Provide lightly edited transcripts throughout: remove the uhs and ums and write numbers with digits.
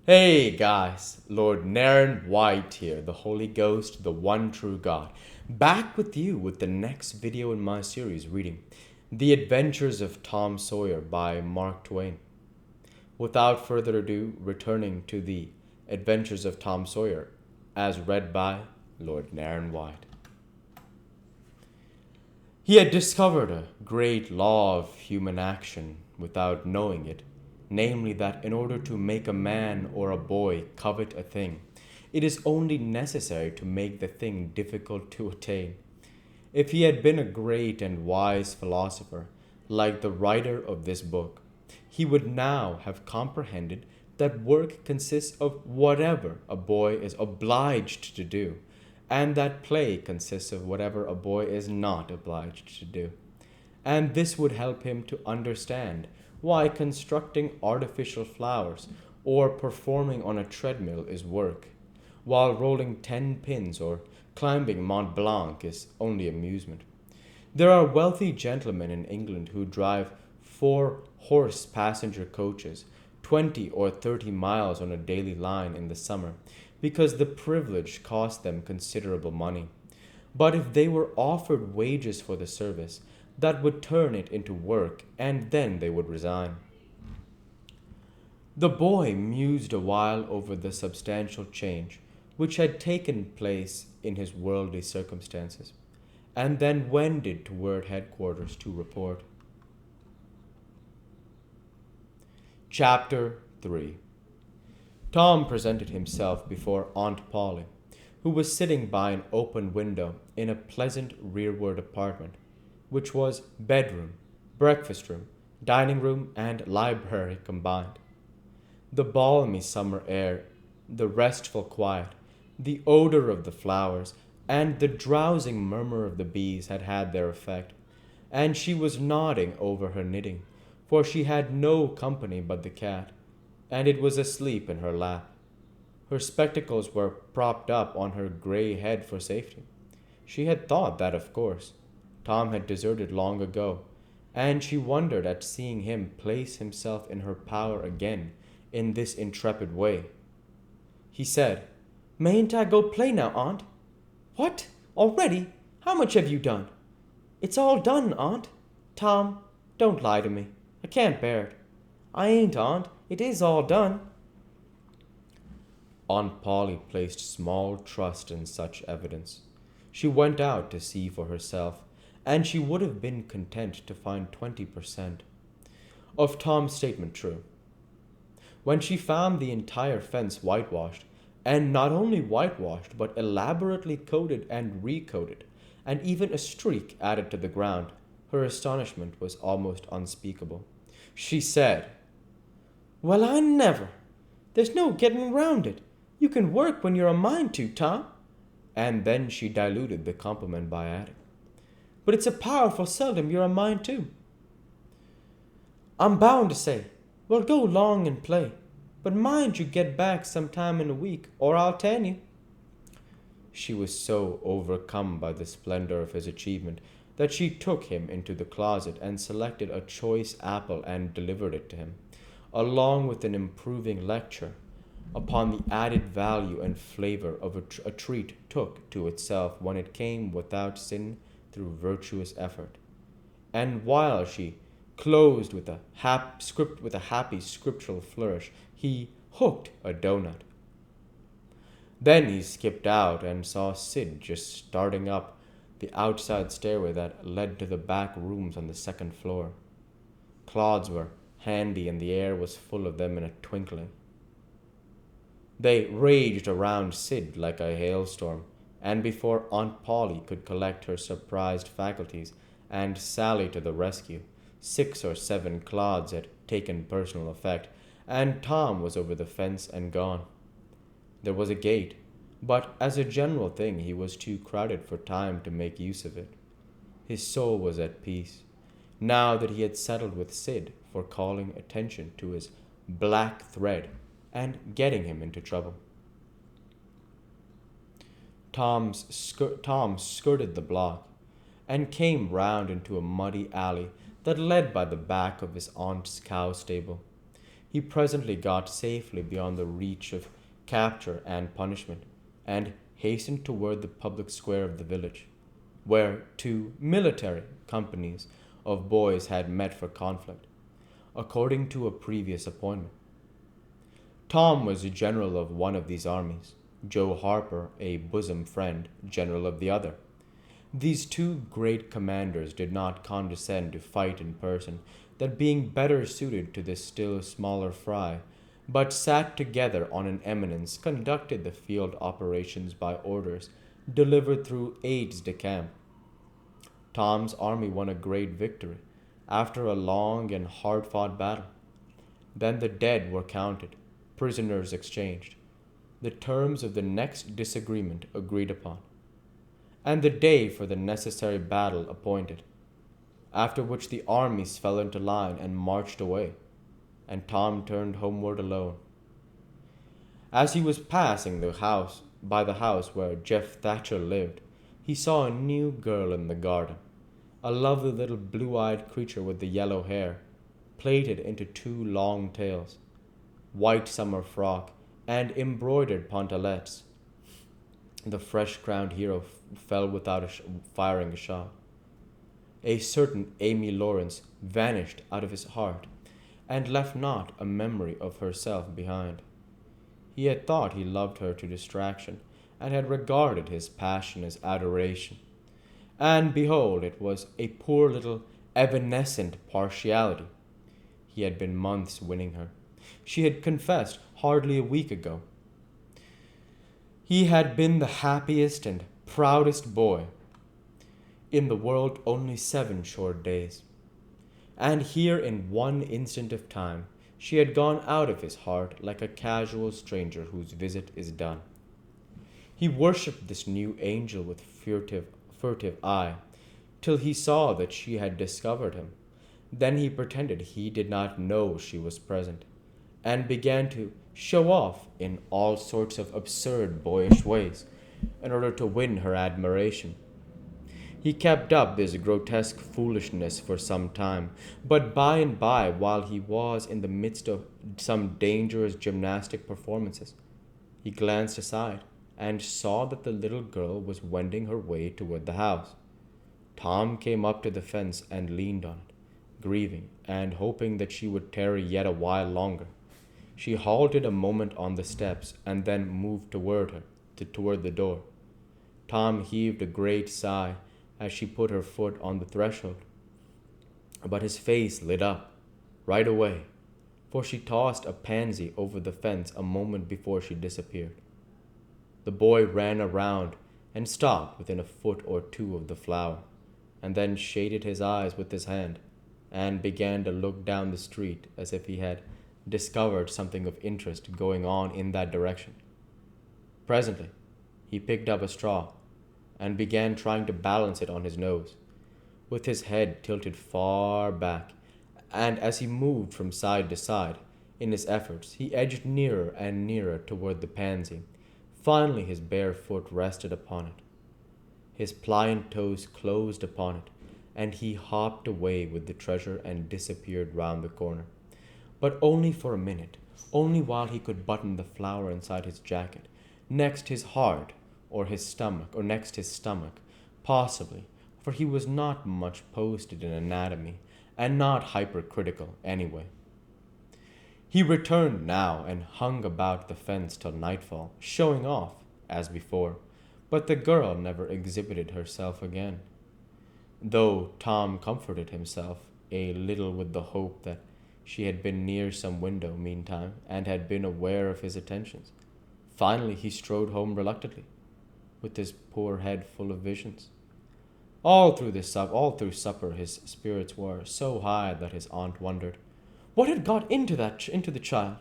Hey guys, Lord Naren White here, the Holy Ghost, the one true God, back with you with the next video in my series reading The Adventures of Tom Sawyer by Mark Twain. Without further ado, returning to The Adventures of Tom Sawyer, as read by Lord Naren White. He had discovered a great law of human action without knowing it, namely that in order to make a man or a boy covet a thing, it is only necessary to make the thing difficult to attain. If he had been a great and wise philosopher, like the writer of this book, he would now have comprehended that work consists of whatever a boy is obliged to do, and that play consists of whatever a boy is not obliged to do. And this would help him to understand why constructing artificial flowers or performing on a treadmill is work, while rolling 10 pins or climbing Mont Blanc is only amusement. There are wealthy gentlemen in England who drive 4-horse passenger coaches 20 or 30 miles on a daily line in the summer because the privilege costs them considerable money. But if they were offered wages for the service, that would turn it into work, and then they would resign. The boy mused a while over the substantial change which had taken place in his worldly circumstances, and then wended toward headquarters to report. Chapter 3. Tom presented himself before Aunt Polly, who was sitting by an open window in a pleasant rearward apartment, which was bedroom, breakfast room, dining room, and library combined. The balmy summer air, the restful quiet, the odor of the flowers, and the drowsing murmur of the bees had their effect, and she was nodding over her knitting, for she had no company but the cat, and it was asleep in her lap. Her spectacles were propped up on her gray head for safety. She had thought that, of course, Tom had deserted long ago, and she wondered at seeing him place himself in her power again in this intrepid way. He said, "Mayn't I go play now, Aunt?" "What? Already? How much have you done?" "It's all done, Aunt." "Tom, don't lie to me. I can't bear it." "I ain't, Aunt. It is all done." Aunt Polly placed small trust in such evidence. She went out to see for herself, and she would have been content to find 20% of Tom's statement true. When she found the entire fence whitewashed, and not only whitewashed, but elaborately coated and recoated, and even a streak added to the ground, her astonishment was almost unspeakable. She said, "Well, I never! There's no getting round it. You can work when you're a mind to, Tom." And then she diluted the compliment by adding, "But it's a powerful seldom you're a mind to." "I'm bound to say, well, go long and play, but mind you get back some time in a week, or I'll tan you." She was so overcome by the splendor of his achievement that she took him into the closet and selected a choice apple and delivered it to him, along with an improving lecture upon the added value and flavor of a treat took to itself when it came without sin through virtuous effort. And while she closed with a happy scriptural flourish, he hooked a doughnut. Then he skipped out and saw Sid just starting up the outside stairway that led to the back rooms on the second floor. Clods were handy and the air was full of them in a twinkling. They raged around Sid like a hailstorm, and before Aunt Polly could collect her surprised faculties and sally to the rescue, 6 or 7 clods had taken personal effect, and Tom was over the fence and gone. There was a gate, but as a general thing he was too crowded for time to make use of it. His soul was at peace, now that he had settled with Sid for calling attention to his black thread and getting him into trouble. Tom skirted the block and came round into a muddy alley that led by the back of his aunt's cow stable. he presently got safely beyond the reach of capture and punishment, and hastened toward the public square of the village, where two military companies of boys had met for conflict, according to a previous appointment. Tom was a general of one of these armies, Joe Harper, a bosom friend, general of the other. These two great commanders did not condescend to fight in person, that being better suited to this still smaller fry, but sat together on an eminence, conducted the field operations by orders delivered through aides de camp. Tom's army won a great victory after a long and hard fought battle. Then the dead were counted, prisoners exchanged, the terms of the next disagreement agreed upon, and the day for the necessary battle appointed, after which the armies fell into line and marched away, and Tom turned homeward alone. As he was passing by the house where Jeff Thatcher lived, he saw a new girl in the garden, a lovely little blue-eyed creature with the yellow hair, plaited into two long tails, white summer frock, and embroidered pantalettes. The fresh-crowned hero fell without firing a shot. A certain Amy Lawrence vanished out of his heart, and left not a memory of herself behind. He had thought he loved her to distraction, and had regarded his passion as adoration. And behold, it was a poor little evanescent partiality. He had been months winning her. She had confessed hardly a week ago. He had been the happiest and proudest boy in the world only 7 short days. And here in one instant of time she had gone out of his heart like a casual stranger whose visit is done. He worshipped this new angel with furtive eye, till he saw that she had discovered him. Then he pretended he did not know she was present, and began to show off in all sorts of absurd boyish ways, in order to win her admiration. He kept up this grotesque foolishness for some time, but by and by, while he was in the midst of some dangerous gymnastic performances, he glanced aside and saw that the little girl was wending her way toward the house. Tom came up to the fence and leaned on it, grieving and hoping that she would tarry yet a while longer. She halted a moment on the steps and then moved toward the door. Tom heaved a great sigh as she put her foot on the threshold, but his face lit up right away, for she tossed a pansy over the fence a moment before she disappeared. The boy ran around and stopped within a foot or two of the flower, and then shaded his eyes with his hand and began to look down the street as if he had discovered something of interest going on in that direction. Presently, he picked up a straw and began trying to balance it on his nose, with his head tilted far back, and as he moved from side to side in his efforts, he edged nearer and nearer toward the pansy. Finally, his bare foot rested upon it. His pliant toes closed upon it, and he hopped away with the treasure and disappeared round the corner. But only for a minute, only while he could button the flower inside his jacket, next his heart, or next his stomach, possibly, for he was not much posted in anatomy, and not hypercritical anyway. He returned now and hung about the fence till nightfall, showing off, as before, but the girl never exhibited herself again, though Tom comforted himself a little with the hope that she had been near some window meantime, and had been aware of his attentions. Finally he strode home reluctantly, with his poor head full of visions. All through supper his spirits were so high that his aunt wondered what had got into the child.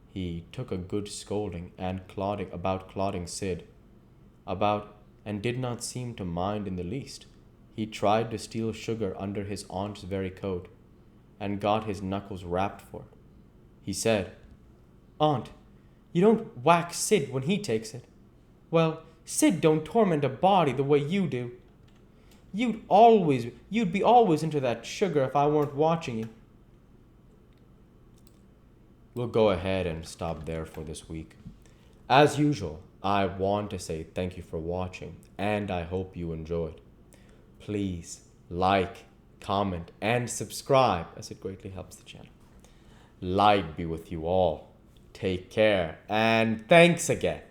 He took a good scolding and clodding Sid about, and did not seem to mind in the least. He tried to steal sugar under his aunt's very coat, and got his knuckles rapped for it. He said, "Aunt, you don't whack Sid when he takes it." "Well, Sid don't torment a body the way you do. You'd be always into that sugar if I weren't watching you." we'll go ahead and stop there for this week. As usual, I want to say thank you for watching, and I hope you enjoyed. Please like, comment, and subscribe, as it greatly helps the channel. Light be with you all. Take care, and thanks again.